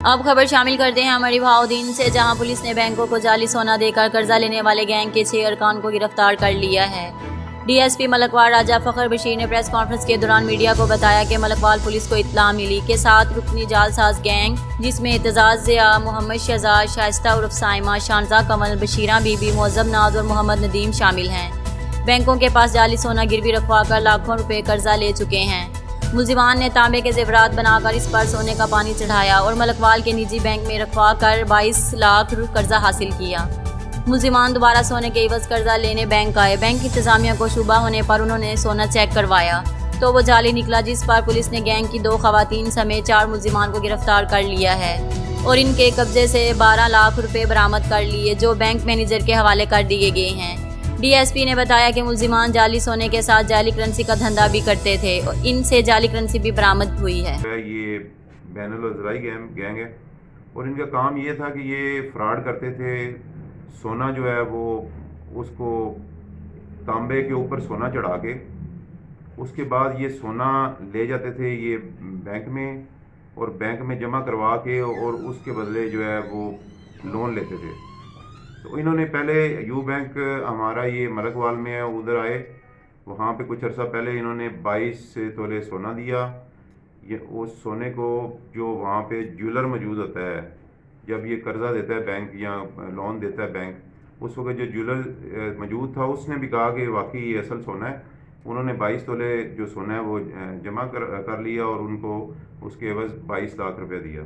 اب خبر شامل کرتے ہیں ہماری بہاؤدین سے، جہاں پولیس نے بینکوں کو جعلی سونا دے کر قرضہ لینے والے گینگ کے 6 ارکان کو گرفتار کر لیا ہے۔ ڈی ایس پی ملکوال راجہ فخر بشیر نے پریس کانفرنس کے دوران میڈیا کو بتایا کہ ملکوال پولیس کو اطلاع ملی کہ 7 رکنی جعل ساز گینگ، جس میں اعتزاز ضیاء، محمد شہزاد، شائستہ عرف سائمہ، شانزہ کمل، بشیرہ بی بی، معظم ناز اور محمد ندیم شامل ہیں، بینکوں کے پاس جعلی سونا گروی رکھوا کر لاکھوں روپے قرضہ لے چکے ہیں۔ ملزمان نے تانبے کے زیورات بنا کر اس پر سونے کا پانی چڑھایا اور ملکوال کے نجی بینک میں رکھوا کر 22 لاکھ قرضہ حاصل کیا۔ ملزمان دوبارہ سونے کے عوض قرضہ لینے بینک آئے۔ بینک انتظامیہ کو شبہ ہونے پر انہوں نے سونا چیک کروایا تو وہ جعلی نکلا، جس پر پولیس نے گینگ کی 2 خواتین سمیت 4 ملزمان کو گرفتار کر لیا ہے اور ان کے قبضے سے 12 لاکھ روپے برآمد کر لیے، جو بینک مینیجر کے حوالے کر دیے گئے ہیں۔ ڈی ایس پی نے بتایا کہ ملزمان جعلی سونے کے ساتھ جعلی کرنسی کا دھندا بھی کرتے تھے اور ان سے جعلی کرنسی بھی برآمد ہوئی ہے۔ یہ بین الاضلاعی گینگ ہے اور ان کا کام یہ تھا کہ یہ فراڈ کرتے تھے۔ سونا جو ہے وہ اس کو تانبے کے اوپر سونا چڑھا کے اس کے بعد یہ سونا لے جاتے تھے یہ بینک میں اور بینک میں جمع کروا کے اور اس کے بدلے جو ہے وہ لون لیتے تھے۔ تو انہوں نے پہلے یو بینک ہمارا یہ ملکوال میں ہے، ادھر آئے، وہاں پہ کچھ عرصہ پہلے انہوں نے 22 تولے سونا دیا۔ یہ اس سونے کو جو وہاں پہ جیولر موجود ہوتا ہے، جب یہ قرضہ دیتا ہے بینک یا لون دیتا ہے بینک، اس وقت جو جیولر موجود تھا اس نے بھی کہا کہ واقعی یہ اصل سونا ہے۔ انہوں نے 22 تولے جو سونا ہے وہ جمع کر لیا اور ان کو اس کے عوض 22 لاکھ روپے دیا۔